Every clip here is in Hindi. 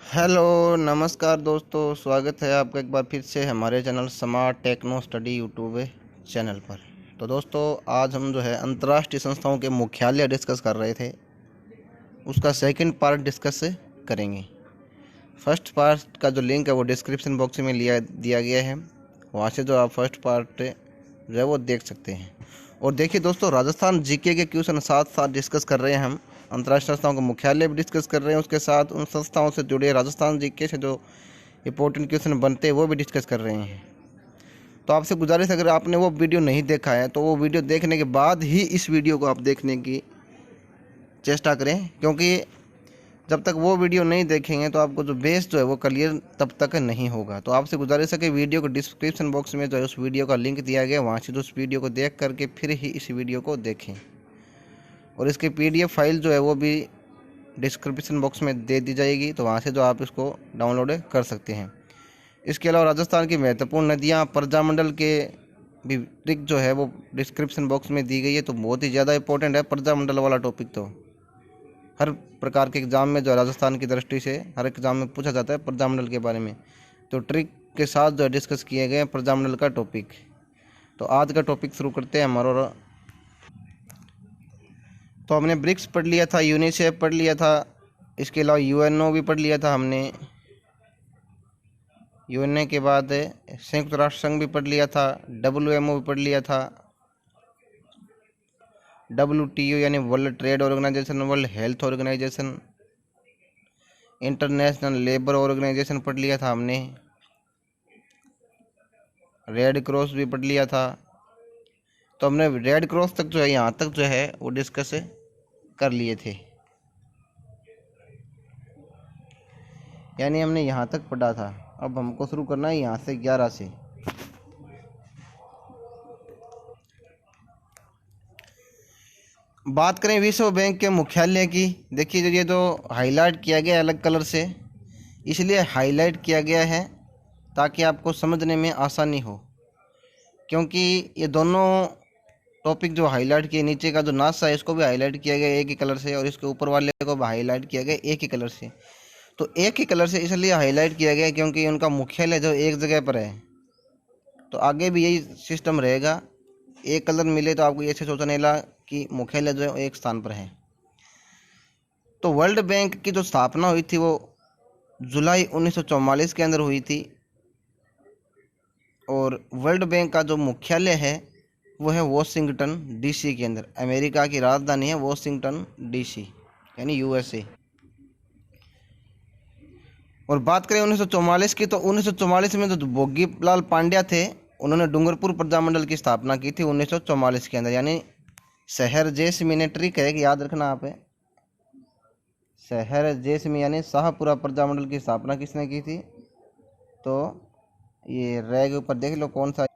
हेलो नमस्कार दोस्तों, स्वागत है आपका एक बार फिर से हमारे channel smart techno study YouTube channel पर। तो दोस्तों, आज हम जो है अंतर्राष्ट्रीय संस्थाओं के मुख्यालय डिस्कस कर रहे थे, उसका सेकंड पार्ट डिस्कस करेंगे। फर्स्ट पार्ट का जो लिंक है वो डिस्क्रिप्शन बॉक्स में दिया गया है, वहाँ से जो आप फर्स्ट पार्ट जो है वो देख सकते हैं। और देखिए दोस्तों, राजस्थान जीके के क्वेश्चन साथ साथ डिस्कस कर रहे हैं हम। अंतर्राष्ट्रीय संस्थाओं का मुख्यालय भी डिस्कस कर रहे हैं, उसके साथ उन संस्थाओं से जुड़े राजस्थान जीके से जो इंपॉर्टेंट क्वेश्चन बनते हैं वो भी डिस्कस कर रहे हैं। तो आपसे गुजारिश, अगर आपने वो वीडियो नहीं देखा है तो वो वीडियो देखने के बाद ही इस वीडियो को आप देखने की चेष्टा करें, क्योंकि जब तक वो वीडियो नहीं देखेंगे तो आपको जो बेस जो है वो क्लियर तब तक नहीं होगा। तो आपसे गुजारिश है कि वीडियो को डिस्क्रिप्शन बॉक्स में जो है उस वीडियो का लिंक दिया गया है, वहाँ से जो उस वीडियो को देख करके फिर ही इस वीडियो को देखें। और इसकी PDF फाइल जो है वो भी डिस्क्रिप्शन बॉक्स में दे दी जाएगी, तो वहाँ से जो आप इसको डाउनलोड कर सकते हैं। इसके अलावा राजस्थान की महत्वपूर्ण नदियाँ प्रजामंडल के भी ट्रिक जो है वो डिस्क्रिप्शन बॉक्स में दी गई है। तो बहुत ही ज़्यादा इंपॉर्टेंट है प्रजामंडल वाला टॉपिक। तो हर प्रकार के एग्ज़ाम में जो राजस्थान की दृष्टि से हर एग्ज़ाम में पूछा जाता है प्रजामंडल के बारे में। तो ट्रिक के साथ जो डिस्कस किए गए हैं प्रजामंडल का टॉपिक। तो आज का टॉपिक शुरू करते हैं हमारा। तो हमने ब्रिक्स पढ़ लिया था, यूनिसेफ पढ़ लिया था, इसके अलावा UNO भी पढ़ लिया था हमने। UNO के बाद संयुक्त राष्ट्र संघ भी पढ़ लिया था, WMO भी पढ़ लिया था, WTO यानी world trade organisation, world health organisation, international labour organisation पढ़ लिया था हमने, रेड क्रॉस भी पढ़ लिया था। तो हमने रेड क्रॉस तक जो है यहाँ तक जो है वो डिस्कस कर लिए थे, यानी हमने यहाँ तक पढ़ा था। अब हमको शुरू करना है यहाँ से 11 से। बात करें विश्व बैंक के मुख्यालय की, देखिए ये जो हाईलाइट किया गया है अलग कलर से, इसलिए हाईलाइट किया गया है ताकि आपको समझने में आसानी हो, क्योंकि ये दोनों टॉपिक जो हाईलाइट किए, नीचे का जो नासा है इसको भी हाईलाइट किया गया एक ही कलर से और इसके ऊपर वाले को भी हाईलाइट किया गया एक ही कलर से। तो एक ही कलर से इसलिए हाईलाइट किया गया क्योंकि उनका मुख्यालय जो एक जगह पर है। तो आगे भी यही सिस्टम रहेगा, एक कलर मिले तो आपको ये अच्छे सोचने लगा कि मुख्यालय जो है एक स्थान पर है। तो वर्ल्ड बैंक की जो स्थापना हुई थी वो जुलाई 1944 के अंदर हुई थी, और वर्ल्ड बैंक का जो मुख्यालय है वो है वॉशिंगटन DC के अंदर। अमेरिका की राजधानी है वॉशिंगटन DC यानी USA। और बात करें 1944 की, तो 1944 में जो भोगीलाल पांड्या थे उन्होंने डूंगरपुर प्रजामंडल की स्थापना की थी 1944 के अंदर। यानी शहर जैस में ट्रिक है कि याद रखना आप, शहर जैस में यानी शाहपुरा प्रजामंडल की स्थापना किसने की थी? तो ये रे के ऊपर देख लो कौन सा,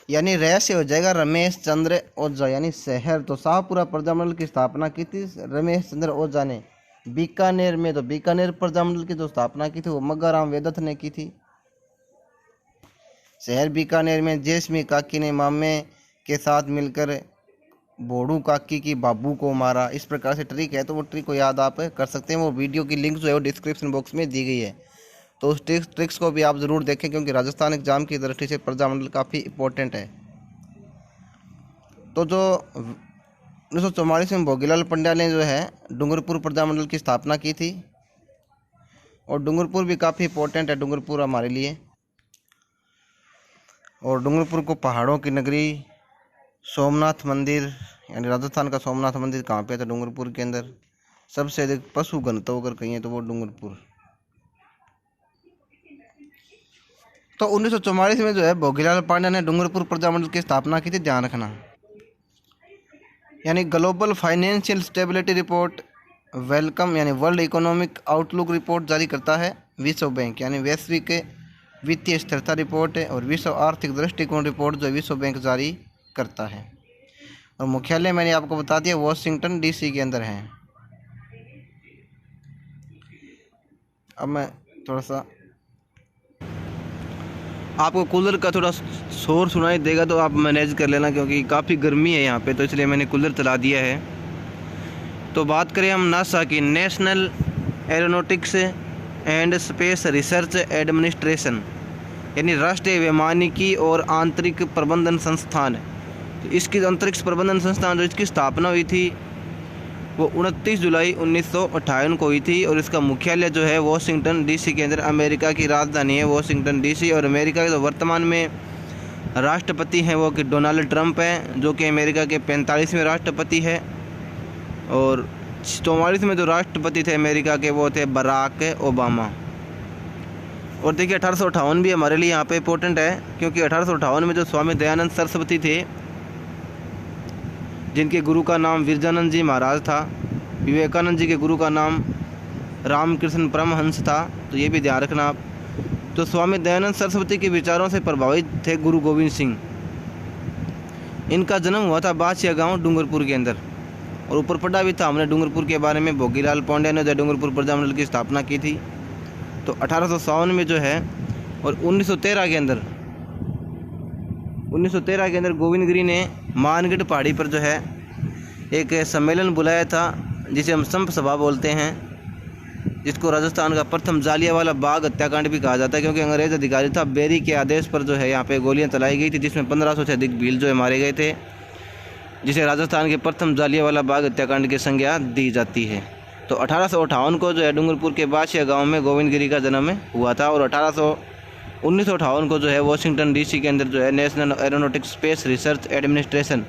यानी रे से हो जाएगा रमेश चंद्र ओझा, यानी शहर। तो शाहपुरा प्रजामंडल की स्थापना की थी रमेश चंद्र ओझा ने बीकानेर में। तो बीकानेर प्रजामंडल की जो स्थापना की थी वो मग्गाराम वेदथ ने की थी। शहर बीकानेर में जैस्मी काकी ने मामे के साथ मिलकर बोड़ू काकी की बाबू को मारा। इस प्रकार से ट्रिक है, तो वो ट्रिक को याद आप कर सकते हैं। वो वीडियो की लिंक जो है वो डिस्क्रिप्शन बॉक्स में दी गई है, तो उस ट्रिक्स को भी आप ज़रूर देखें, क्योंकि राजस्थान एग्जाम की दृष्टि से प्रजामंडल काफ़ी इम्पोर्टेंट है। तो जो 1944 में भोगीलाल पांड्या ने जो है डूंगरपुर प्रजामंडल की स्थापना की थी, और डूंगरपुर भी काफ़ी इम्पोर्टेंट है डूंगरपुर हमारे लिए। और डूंगरपुर को पहाड़ों की नगरी, सोमनाथ मंदिर, यानी राजस्थान का सोमनाथ मंदिर कहाँ पे है? तो डूंगरपुर के अंदर। सबसे अधिक पशु घनत्व अगर कहीं तो वो डूंगरपुर। तो 1944 में जो है भोगीलाल पांड्या ने डूंगरपुर प्रजामंडल की स्थापना की थी, ध्यान रखना। यानी global financial stability report, welcome यानी वर्ल्ड इकोनॉमिक आउटलुक रिपोर्ट जारी करता है विश्व बैंक, यानी वैश्विक वित्तीय स्थिरता रिपोर्ट है, और विश्व आर्थिक दृष्टिकोण रिपोर्ट जो विश्व बैंक जारी करता है। और मुख्यालय मैंने आपको बता दिया वॉशिंगटन DC के अंदर है। अब मैं थोड़ा सा आपको कूलर का थोड़ा शोर सुनाई देगा, तो आप मैनेज कर लेना, क्योंकि काफ़ी गर्मी है यहाँ पे, तो इसलिए मैंने कूलर चला दिया है। तो बात करें हम नासा की, national aeronautics and space research administration, यानी राष्ट्रीय वैमानिकी और आंतरिक प्रबंधन संस्थान। तो इसकी अंतरिक्ष प्रबंधन संस्थान जो इसकी स्थापना हुई थी वो 29 जुलाई 1958 को हुई थी और इसका मुख्यालय जो है वॉशिंगटन डीसी के अंदर, अमेरिका की राजधानी है वॉशिंगटन डीसी। और अमेरिका के जो वर्तमान में राष्ट्रपति हैं वो कि डोनाल्ड ट्रंप हैं, जो कि अमेरिका के 45वें राष्ट्रपति है। और 44 में जो राष्ट्रपति थे अमेरिका के वो थे बराक ओबामा। और देखिए 1858 भी हमारे लिए यहाँ पे इम्पोर्टेंट है, क्योंकि 1858 में जो स्वामी दयानंद सरस्वती थे, जिनके गुरु का नाम विरजानंद जी महाराज था, विवेकानंद जी के गुरु का नाम रामकृष्ण परमहंस था, तो ये भी ध्यान रखना आप। तो स्वामी दयानंद सरस्वती के विचारों से प्रभावित थे गुरु गोविंद सिंह। इनका जन्म हुआ था बाछिया गांव डूंगरपुर के अंदर, और ऊपर पढ़ा भी था हमने डूंगरपुर के बारे में। भोगीलाल पांड्या ने डूंगरपुर प्रजामंडल की स्थापना की थी, तो 1857 में जो है। और 1913 के अंदर गोविंद गिरी ने मानगढ़ पहाड़ी पर जो है एक सम्मेलन बुलाया था, जिसे हम संप सभा बोलते हैं, जिसको राजस्थान का प्रथम जालियांवाला बाग हत्याकांड भी कहा जाता है, क्योंकि अंग्रेज अधिकारी था बेरी के आदेश पर जो है यहाँ पे गोलियां चलाई गई थी, जिसमें 1500 से अधिक भील जो है मारे गए थे, जिसे राजस्थान के प्रथम जालियांवाला बाग हत्याकांड की संज्ञा दी जाती है। तो 1858 को जो है डूंगरपुर के बाछिया गांव में गोविंद गिरी का जन्म हुआ था। और 1958 को जो है वॉशिंगटन डीसी के अंदर जो है national aeronautics space research administration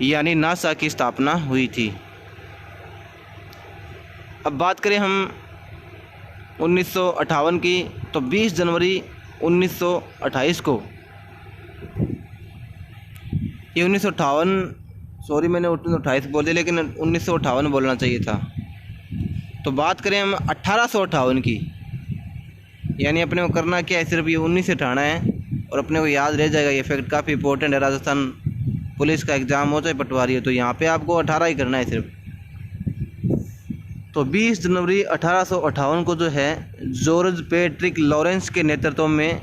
यानी नासा की स्थापना हुई थी। अब बात करें हम 1958 की, तो 20 जनवरी 1928 को, ये 1958, सॉरी मैंने 1928 बोल दिया, लेकिन 1958 बोलना चाहिए था। तो बात करें हम 1858 की, यानी अपने को करना क्या है, सिर्फ ये 19 से हटाना है और अपने को याद रह जाएगा। ये फैक्ट काफ़ी इंपॉर्टेंट है, राजस्थान पुलिस का एग्ज़ाम हो चाहे पटवारी हो, तो यहाँ पे आपको 18 ही करना है सिर्फ। तो 20 जनवरी 1858 को जो है जॉर्ज पैट्रिक लॉरेंस के नेतृत्व में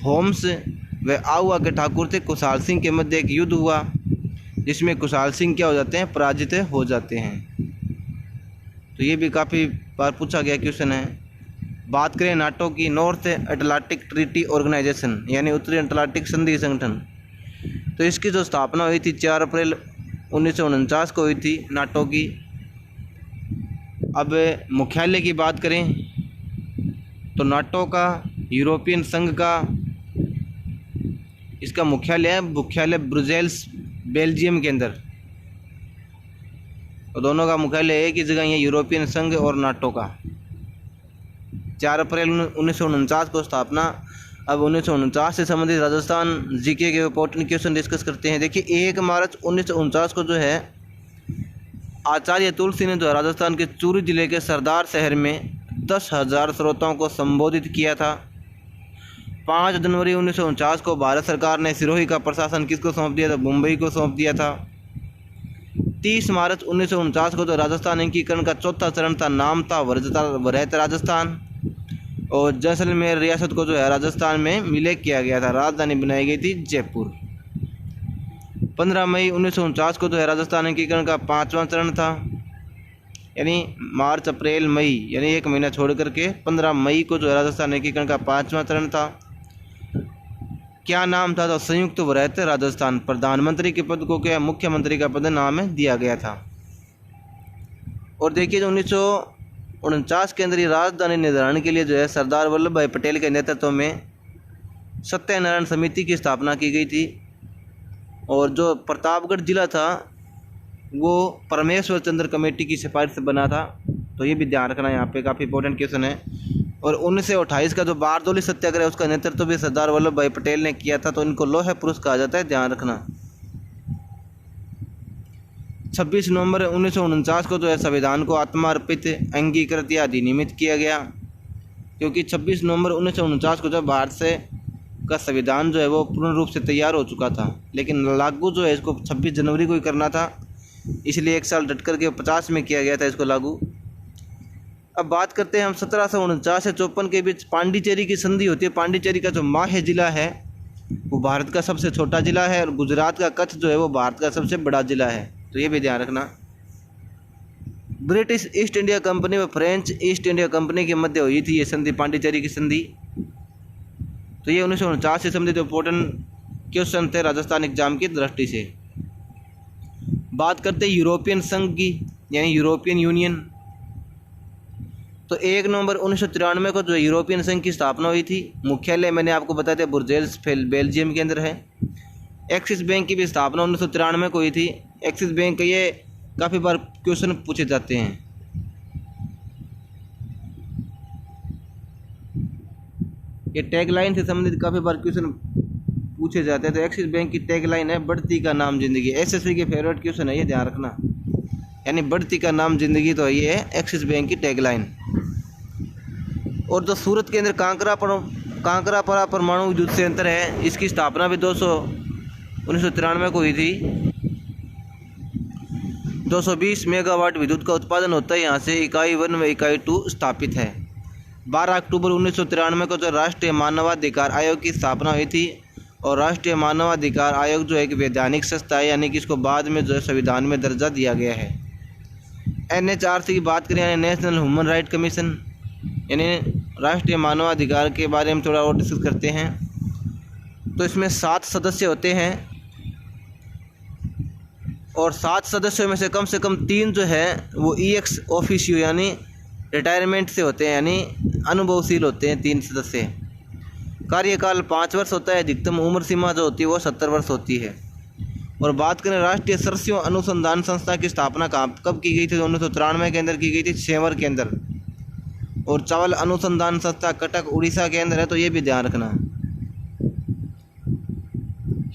होम्स व आहुआ के ठाकुर थे कुशाल सिंह के मध्य एक युद्ध हुआ, जिसमें कुशाल सिंह क्या हो जाते हैं, पराजित हो जाते हैं। तो ये भी काफ़ी बार पूछा गया क्वेश्चन है। बात करें नाटो की, नॉर्थ अटलांटिक ट्रीटी ऑर्गेनाइजेशन यानी उत्तरी अटलांटिक संधि संगठन, तो इसकी जो स्थापना हुई थी 4 अप्रैल 1949 को हुई थी नाटो की। अब मुख्यालय की बात करें तो नाटो का, यूरोपियन संघ का, इसका मुख्यालय ब्रुसेल्स बेल्जियम के अंदर, तो दोनों का मुख्यालय एक ही जगह है, यूरोपियन संघ और नाटो का। 4 अप्रैल 1949 को स्थापना। अब 1949 से संबंधित राजस्थान जीके के इंपॉर्टेंट क्वेश्चन डिस्कस करते हैं। देखिए 1 मार्च 1949 को जो है आचार्य तुलसी ने जो है राजस्थान के चूरू जिले के सरदार शहर में 10,000 श्रोताओं को संबोधित किया था। 5 जनवरी 1949 को भारत सरकार ने सिरोही का प्रशासन किसको सौंप दिया था, मुंबई को सौंप दिया था। 30 मार्च 1949 को तो राजस्थान एकीकरण का चौथा चरण था, नाम था वरहत राजस्थान। और जैसलमेर रियासत को जो है राजस्थान में विलय किया गया था, राजधानी बनाई गई थी जयपुर। 15 मई 1949 को जो है राजस्थान एकीकरण का 5वां चरण था, यानी मार्च अप्रैल मई यानी एक महीना छोड़ करके 15 मई को जो है राजस्थान एकीकरण का 5वां चरण था। क्या नाम था, तो संयुक्त वरहत राजस्थान। प्रधानमंत्री के पद को क्या मुख्यमंत्री का पद नाम दिया गया था। और देखिए जो 1949 के अंदर राजधानी निर्धारण के लिए जो है सरदार वल्लभ भाई पटेल के नेतृत्व में सत्यनारायण समिति की स्थापना की गई थी। और जो प्रतापगढ़ जिला था वो परमेश्वर चंद्र कमेटी की सिफारिश से बना था, तो ये भी ध्यान रखना, यहाँ पे काफ़ी इंपॉर्टेंट क्वेश्चन है। और 1928 का जो बारदोली सत्याग्रह उसका नेतृत्व भी सरदार वल्लभ भाई पटेल ने किया था, तो इनको लौह पुरुष कहा जाता है, ध्यान रखना। 26 नवंबर 1949 को जो है संविधान को आत्मार्पित, अंगीकृत या अधिनियमित किया गया, क्योंकि 26 नवंबर 1949 को जब भारत से का संविधान जो है वो पूर्ण रूप से तैयार हो चुका था, लेकिन लागू जो है इसको 26 जनवरी को ही करना था, इसलिए एक साल डट करके 50 में किया गया था इसको लागू। अब बात करते हैं हम 1749 से 54 के बीच पांडिचेरी की संधि होती है। पांडिचेरी का जो माहे जिला है वो भारत का सबसे छोटा जिला है, और गुजरात का कच्छ जो है वो भारत का सबसे बड़ा जिला है, तो ये भी ध्यान रखना। ब्रिटिश ईस्ट इंडिया कंपनी व फ्रेंच ईस्ट इंडिया कंपनी के मध्य हुई थी ये संधि, पांडिचेरी की संधि। तो ये 1949 से संबंधित इम्पोर्टेंट क्वेश्चन थे राजस्थान एग्जाम की दृष्टि से। बात करते हैं यूरोपियन संघ की, यानी यूरोपियन यूनियन। तो 1 नवंबर 1993 को जो यूरोपियन संघ की स्थापना हुई थी। मुख्यालय मैंने आपको बताया था ब्रुसेल्स बेल्जियम के अंदर है। एक्सिस बैंक की भी स्थापना 1993 को हुई थी। एक्सिस बैंक का ये काफ़ी बार क्वेश्चन पूछे जाते हैं। ये टैगलाइन से संबंधित काफ़ी बार क्वेश्चन पूछे जाते हैं। तो एक्सिस बैंक की टैगलाइन है बढ़ती का नाम जिंदगी। एसएससी के फेवरेट क्वेश्चन है, ये ध्यान रखना, यानी बढ़ती का नाम जिंदगी। तो ये है एक्सिस बैंक की टैगलाइन। और जो सूरत के अंदर कांकरापारा परमाणु विद्युत संयंत्र है, इसकी स्थापना भी 1993 को हुई थी। 220 मेगावाट विद्युत का उत्पादन होता है यहाँ से। इकाई 1 व इकाई 2 स्थापित है। 12 अक्टूबर 1993 को जो राष्ट्रीय मानवाधिकार आयोग की स्थापना हुई थी। और राष्ट्रीय मानवाधिकार आयोग जो एक वैधानिक संस्था है, यानी कि इसको बाद में जो है संविधान में दर्जा दिया गया है। NHRC की बात करें, यानी नेशनल ह्यूमन राइट कमीशन, यानी राष्ट्रीय मानवाधिकार के बारे में थोड़ा और डिस्कस करते हैं। तो इसमें 7 सदस्य होते हैं और 7 सदस्यों में से कम 3 जो है वो EX ऑफिशियो यानी रिटायरमेंट से होते हैं, यानी अनुभवशील होते हैं 3 सदस्य। कार्यकाल 5 वर्ष होता है। अधिकतम उम्र सीमा जो होती है वो 70 वर्ष होती है। और बात करें राष्ट्रीय सरस्यों अनुसंधान संस्था की स्थापना कब की गई थी? 1993 के अंदर की गई थी, सेवर के अंदर। और चावल अनुसंधान संस्था कटक उड़ीसा के अंदर है, तो ये भी ध्यान रखना।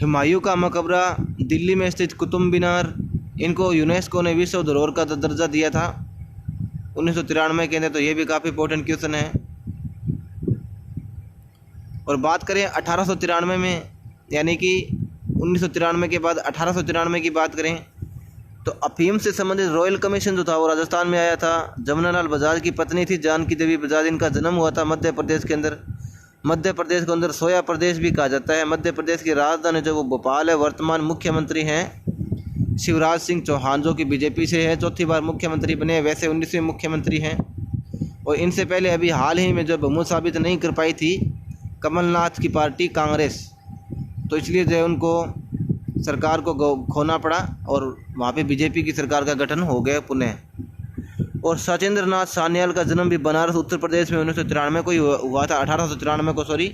हुमायूं का मकबरा दिल्ली में स्थित कुतुब मीनार, इनको यूनेस्को ने विश्व धरोहर का दर्जा दिया था 1993 के अंदर। तो ये भी काफ़ी इंपॉर्टेंट क्वेश्चन है। और बात करें 1893 में, यानी कि 1993 के बाद 1893 की बात करें, तो अफीम से संबंधित रॉयल कमीशन जो था वो राजस्थान में आया था। जमुनालाल बजाज की पत्नी थी जानकी देवी बजाज, इनका जन्म हुआ था मध्य प्रदेश के अंदर। मध्य प्रदेश को अंदर सोया प्रदेश भी कहा जाता है। मध्य प्रदेश की राजधानी जो वो भोपाल है। वर्तमान मुख्यमंत्री हैं शिवराज सिंह चौहान, जो कि बीजेपी से है, 4थी बार मुख्यमंत्री बने। वैसे 19वें मुख्यमंत्री हैं। और इनसे पहले अभी हाल ही में जो बहुमत साबित नहीं कर पाई थी कमलनाथ की पार्टी कांग्रेस, तो इसलिए जो है उनको सरकार को खोना पड़ा और वहाँ पे बीजेपी की सरकार का गठन हो गया पुनः। और सचेंद्र नाथ सान्याल का जन्म भी बनारस उत्तर प्रदेश में 1993 को ही हुआ था। 1893 को, सॉरी,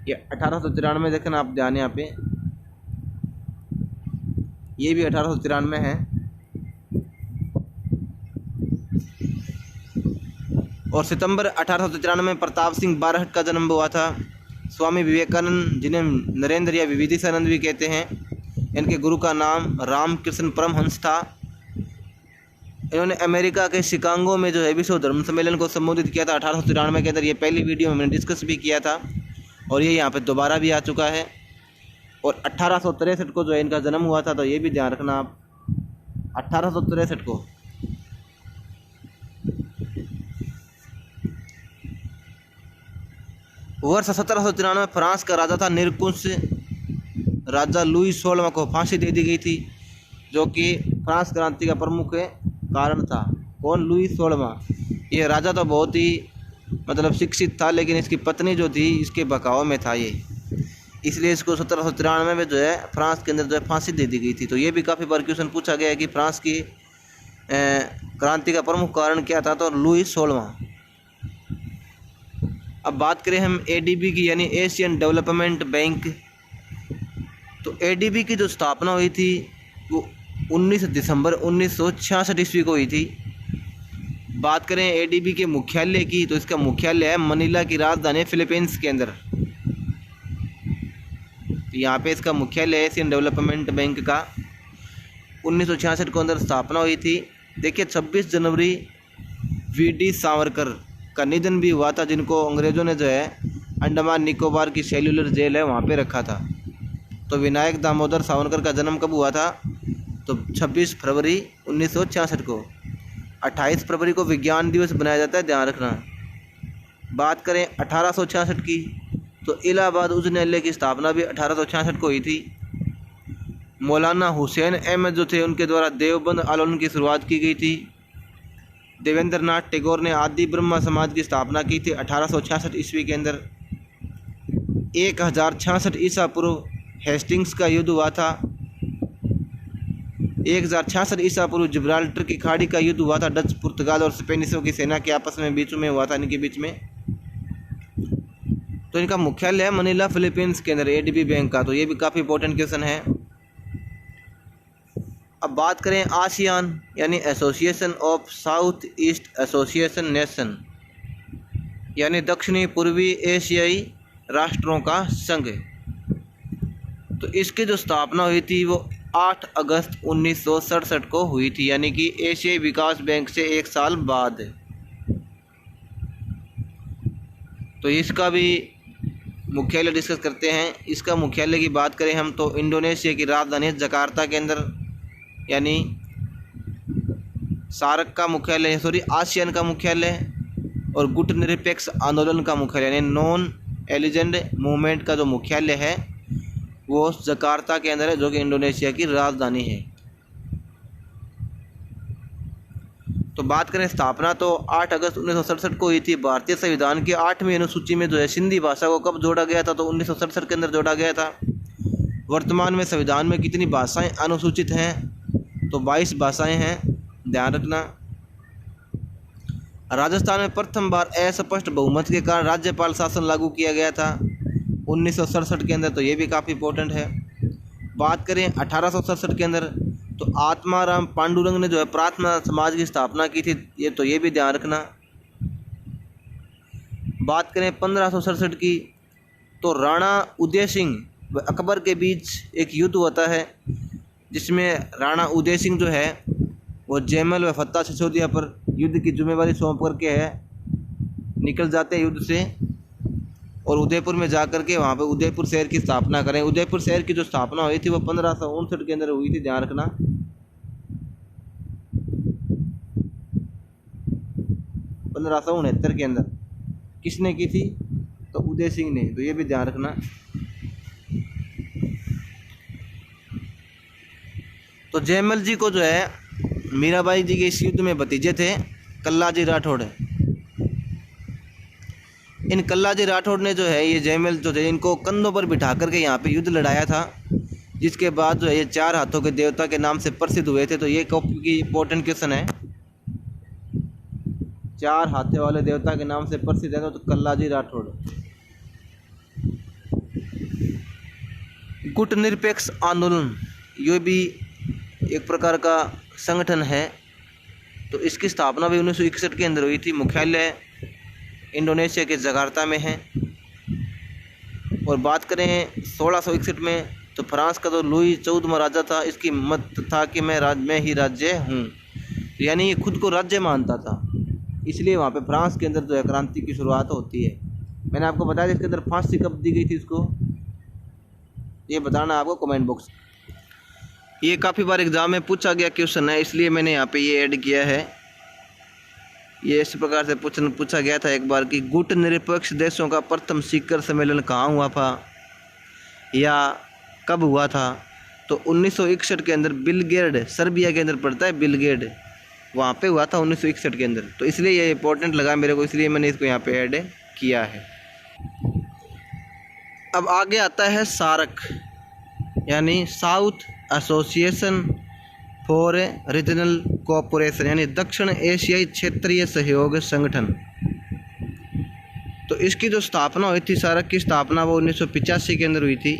ये 1893 देखना आप ध्यान यहाँ पे, ये भी 1893 है। और सितंबर 1893 में प्रताप सिंह बारहट का जन्म हुआ था। स्वामी विवेकानंद, जिन्हें नरेंद्र या विविधिशानंद भी कहते हैं, इनके गुरु का नाम रामकृष्ण परमहंस था। इन्होंने अमेरिका के शिकागो में जो है विश्व धर्म सम्मेलन को संबोधित किया था 1893 के अंदर। ये पहली वीडियो में मैंने डिस्कस भी किया था और ये यहाँ पे दोबारा भी आ चुका है। और 1863 को जो है इनका जन्म हुआ था, तो ये भी ध्यान रखना आप, 1863 को। वर्ष 1793 में फ्रांस का राजा था निरंकुश राजा लुई 16वां को फांसी दे दी गई थी, जो कि फ्रांस क्रांति का प्रमुख कारण था। कौन? लुई 16वां। ये राजा तो बहुत ही मतलब शिक्षित था, लेकिन इसकी पत्नी जो थी इसके बहकाव में था ये, इसलिए इसको 1793 में जो है फ्रांस के अंदर जो है फांसी दे दी गई थी। तो ये भी काफ़ी बार क्वेश्चन पूछा गया है कि फ्रांस की क्रांति का प्रमुख कारण क्या था? तो लुई 16वां। अब बात करें हम ADB की, यानी एशियन डेवलपमेंट बैंक। तो ADB की जो स्थापना हुई थी वो 19 दिसंबर 1966 ईस्वी को हुई थी। बात करें ADB के मुख्यालय की, तो इसका मुख्यालय है मनीला की राजधानी फिलीपींस के अंदर। तो यहाँ पे इसका मुख्यालय एशियन डेवलपमेंट बैंक का 1966 को अंदर स्थापना हुई थी। देखिए 26 जनवरी VD सावरकर का निधन भी हुआ था, जिनको अंग्रेज़ों ने जो है अंडमान निकोबार की सेल्युलर जेल है वहाँ पे रखा था। तो विनायक दामोदर सावरकर का जन्म कब हुआ था? तो 26 फरवरी 1966 को। 28 फरवरी को विज्ञान दिवस बनाया जाता है, ध्यान रखना। बात करें 1866 की, तो इलाहाबाद उच्च न्यायालय की स्थापना भी 1866 को हुई थी। मौलाना हुसैन अहमद जो थे उनके द्वारा देवबंद आंदोलन की शुरुआत की गई थी। देवेंद्र नाथ टैगोर ने आदि ब्रह्मा समाज की स्थापना की थी 1866 ईस्वी के अंदर। 1066 ईसा पूर्व हेस्टिंग्स का युद्ध हुआ था। 1066 ईसा पूर्व जिब्राल्टर की खाड़ी का युद्ध हुआ था। डच, पुर्तगाल और स्पेनिशों की सेना के आपस में बीच में हुआ था, इनके बीच में। तो इनका मुख्यालय है मनीला, फिलीपींस के अंदर, एडीबी बैंक का। तो ये भी काफ़ी इंपॉर्टेंट क्वेश्चन है। अब बात करें आसियान यानी association of south east association nation, यानी दक्षिणी पूर्वी एशियाई राष्ट्रों का संघ। तो इसकी जो स्थापना हुई थी वो 8 अगस्त 1967 को हुई थी, यानी कि एशियाई विकास बैंक से 1 साल बाद। तो इसका भी मुख्यालय डिस्कस करते हैं। इसका मुख्यालय की बात करें हम तो इंडोनेशिया की राजधानी जकार्ता के अंदर, यानी सार्क का मुख्यालय, आसियान का मुख्यालय, और गुट निरपेक्ष आंदोलन का मुख्यालय यानी नॉन एलिजेंट मूवमेंट का जो मुख्यालय है वो जकार्ता के अंदर है, जो कि इंडोनेशिया की राजधानी है। तो बात करें स्थापना तो 8 अगस्त 1967 को हुई थी। भारतीय संविधान की 8वीं अनुसूची में जो है सिंधी भाषा को कब जोड़ा गया था, तो 1967 के अंदर जोड़ा गया था। वर्तमान में संविधान में कितनी भाषाएं अनुसूचित हैं, तो 22 भाषाएं हैं, ध्यान रखना। राजस्थान में प्रथम बार अस्पष्ट बहुमत के कारण राज्यपाल शासन लागू किया गया था 1967 के अंदर, तो ये भी काफ़ी इंपॉर्टेंट है। बात करें 1867 के अंदर तो आत्माराम पांडुरंग ने जो है प्रार्थना समाज की स्थापना की थी, ये भी ध्यान रखना। बात करें 1567 की तो राणा उदय सिंह व अकबर के बीच एक युद्ध होता है, जिसमें राणा उदय सिंह जो है वो जैमल व फत्ता सिसोदिया पर युद्ध की जिम्मेवारी सौंप करके है निकल जाते हैं युद्ध से, और उदयपुर में जाकर के वहाँ पे उदयपुर शहर की स्थापना करें। उदयपुर शहर की जो स्थापना हुई थी वो 1559 के अंदर हुई थी, ध्यान रखना। 1569 के अंदर किसने की थी, तो उदय सिंह ने, तो ये भी ध्यान रखना। तो जयमल जी को जो है मीराबाई जी के इस युद्ध में भतीजे थे कल्लाजी राठौड़। इन कल्लाजी राठौड़ ने जो है ये जयमल जो थे इनको कंधों पर बिठा करके यहाँ पे युद्ध लड़ाया था, जिसके बाद जो है ये 4 हाथों के देवता के नाम से प्रसिद्ध हुए थे। तो ये की इंपॉर्टेंट क्वेश्चन है, 4 हाथे वाले देवता के नाम से प्रसिद्ध है तो कल्लाजी राठौड़। गुट निरपेक्ष आंदोलन ये भी एक प्रकार का संगठन है, तो इसकी स्थापना भी 1961 के अंदर हुई थी। मुख्यालय इंडोनेशिया के जकार्ता में है। और बात करें 1661 में तो फ्रांस का जो लुई 14वां राजा था, इसकी मत था कि मैं ही राज्य हूँ, यानी ये खुद को राज्य मानता था, इसलिए वहाँ पे फ्रांस के अंदर जो है क्रांति की शुरुआत होती है। मैंने आपको बताया इसके अंदर फांसी कब दी गई थी, इसको ये बताना आपको कमेंट बॉक्स। ये काफ़ी बार एग्ज़ाम में पूछा गया क्वेश्चन है, इसलिए मैंने यहाँ पे ये ऐड किया है। ये इस प्रकार से पूछा गया था एक बार कि गुट निरपेक्ष देशों का प्रथम शिखर सम्मेलन कहाँ हुआ था या कब हुआ था, तो 1961 के अंदर बेलग्रेड, सर्बिया के अंदर पड़ता है बेलग्रेड, वहाँ पे हुआ था 1961 के अंदर। तो इसलिए ये इंपॉर्टेंट लगा मेरे को, इसलिए मैंने इसको यहाँ पे ऐड किया है। अब आगे आता है सार्क, यानी south association for regional cooperation, यानी दक्षिण एशियाई क्षेत्रीय सहयोग संगठन। तो इसकी जो स्थापना हुई थी, सार्क की स्थापना वो 1985 के अंदर हुई थी।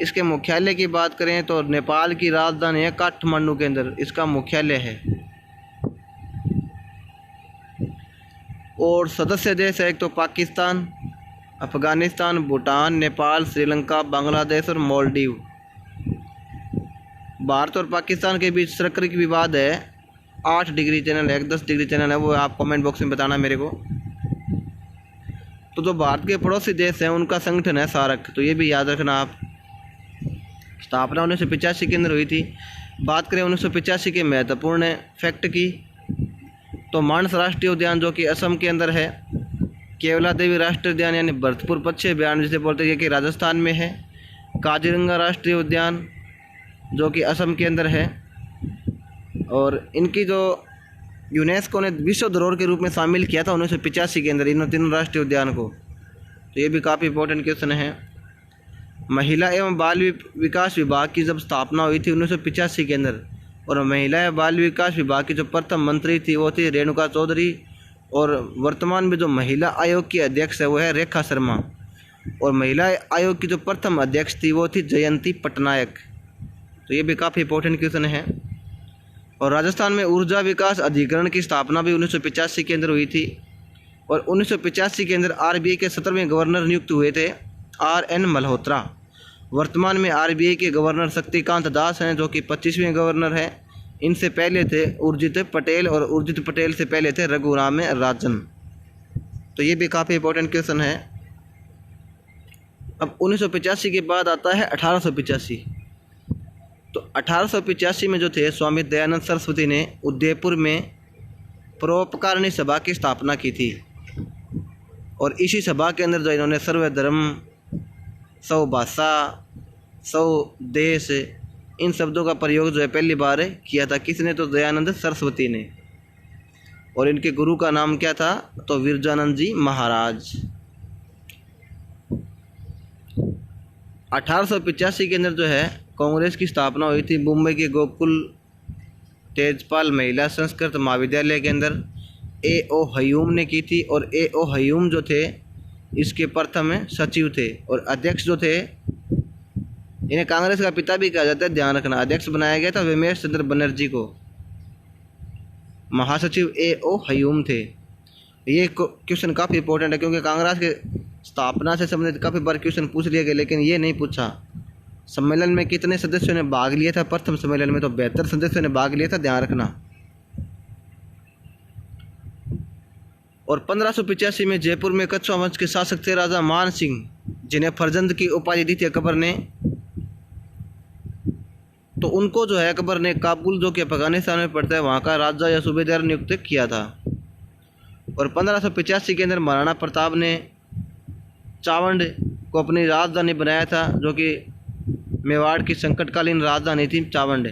इसके मुख्यालय की बात करें तो नेपाल की राजधानी है काठमांडू के अंदर इसका मुख्यालय है। और सदस्य देश है एक तो पाकिस्तान, अफगानिस्तान, भूटान, नेपाल, श्रीलंका, बांग्लादेश और मालदीव। भारत और पाकिस्तान के बीच सशर्त विवाद है 8 डिग्री चैनल है, 10 डिग्री चैनल है, वो आप कमेंट बॉक्स में बताना मेरे को। तो जो भारत के पड़ोसी देश हैं उनका संगठन है सार्क, तो ये भी याद रखना आप। स्थापना 1985 के अंदर हुई थी। बात करें 1985 के महत्वपूर्ण फैक्ट की, तो मानस राष्ट्रीय उद्यान जो कि असम के अंदर है, केवला देवी राष्ट्रीय उद्यान यानी भरतपुर पक्षी अभयारण्य जिसे बोलते हैं कि राजस्थान में है, काजीरंगा राष्ट्रीय उद्यान जो कि असम के अंदर है, और इनकी जो यूनेस्को ने विश्व धरोहर के रूप में शामिल किया था 1985 के अंदर इन तीनों राष्ट्रीय उद्यान को। तो ये भी काफ़ी इंपॉर्टेंट क्वेश्चन है। महिला एवं बाल विकास विभाग की जब स्थापना हुई थी 1985 के अंदर, और महिला एवं बाल विकास विभाग की जो प्रथम मंत्री थी वो थी रेणुका चौधरी, और वर्तमान में जो महिला आयोग की अध्यक्ष है वो है रेखा शर्मा, और महिला आयोग की जो प्रथम अध्यक्ष थी वो थी जयंती पटनायक। तो ये भी काफ़ी इंपॉर्टेंट क्वेश्चन है। और राजस्थान में ऊर्जा विकास अधिकरण की स्थापना भी 1985 के अंदर हुई थी, और 1985 के अंदर आरबीआई के 17वें गवर्नर नियुक्त हुए थे RN मल्होत्रा। वर्तमान में आरबीआई के गवर्नर शक्तिकांत दास हैं जो कि 25वें गवर्नर हैं। इनसे पहले थे उर्जित पटेल, और उर्जित पटेल से पहले थे रघुराम राजन। तो ये भी काफ़ी इंपॉर्टेंट क्वेश्चन है। अब 1985 के बाद आता है 1885। तो 1885 में जो थे स्वामी दयानंद सरस्वती ने उदयपुर में परोपकारिणी सभा की स्थापना की थी, और इसी सभा के अंदर जो इन्होंने सर्वधर्म, सौ भाषा, सौ देश, इन शब्दों का प्रयोग जो है पहली बार किया था। किसने? तो दयानंद सरस्वती ने। और इनके गुरु का नाम क्या था? तो विरजानंद जी महाराज। 1885 के अंदर जो है कांग्रेस की स्थापना हुई थी मुंबई के गोकुल तेजपाल महिला संस्कृत महाविद्यालय के अंदर A.O. हयूम ने की थी, और A.O. हयूम जो थे इसके प्रथम सचिव थे, और अध्यक्ष जो थे, इन्हें कांग्रेस का पिता भी कहा जाता है, ध्यान रखना। अध्यक्ष बनाया गया था विमेश चंद्र बनर्जी को। महासचिव A.O. हयूम थे। ये क्वेश्चन काफ़ी इंपॉर्टेंट है क्योंकि कांग्रेस के स्थापना से संबंधित काफ़ी बार क्वेश्चन पूछ लिया गया, लेकिन ये नहीं पूछा सम्मेलन में कितने सदस्यों ने भाग लिया था। प्रथम सम्मेलन में तो 72 सदस्यों ने भाग लिया था, ध्यान रखना। और 1585 में जयपुर में कच्छवा वंश के शासक थे राजा मान सिंह, जिन्हें फरजंद की उपाधि दी थी अकबर ने। तो उनको जो है अकबर ने काबुल जो कि अफगानिस्तान में पड़ता है वहाँ का राजा या सूबेदार नियुक्त किया था। और 1585 के अंदर महाराणा प्रताप ने चावंड को अपनी राजधानी बनाया था, जो कि मेवाड़ की संकटकालीन राजधानी थी चावंड।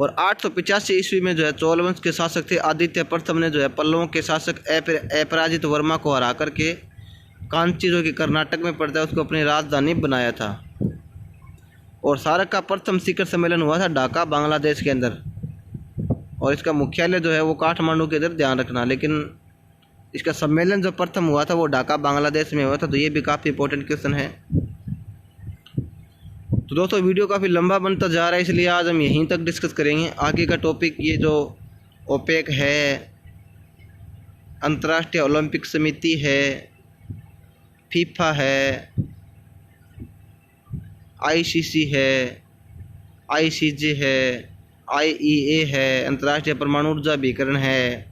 और 885 ईस्वी में जो है चोल वंश के शासक थे आदित्य प्रथम ने जो है पल्लवों के शासक अपराजित वर्मा को हरा करके कांची जो कि कर्नाटक में पड़ता है उसको अपनी राजधानी बनाया था। और सार्क का प्रथम शिखर सम्मेलन हुआ था ढाका बांग्लादेश के अंदर, और इसका मुख्यालय जो है वो काठमांडू के अंदर, ध्यान रखना। लेकिन इसका सम्मेलन जो प्रथम हुआ था वो ढाका बांग्लादेश में हुआ था। तो ये भी काफ़ी इंपॉर्टेंट क्वेश्चन है। तो दोस्तों वीडियो काफ़ी लंबा बनता जा रहा है, इसलिए आज हम यहीं तक डिस्कस करेंगे। आगे का टॉपिक ये जो ओपेक है, अंतर्राष्ट्रीय ओलंपिक समिति है, फीफा है, ICC है, ICJ है, IEA है, अंतर्राष्ट्रीय परमाणु ऊर्जा अभिकरण है,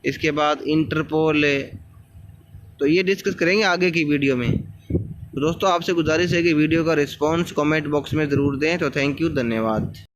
इसके बाद इंटरपोल है। तो ये डिस्कस करेंगे आगे की वीडियो में। तो दोस्तों आपसे गुजारिश है कि वीडियो का रिस्पांस कमेंट बॉक्स में ज़रूर दें। तो थैंक यू, धन्यवाद।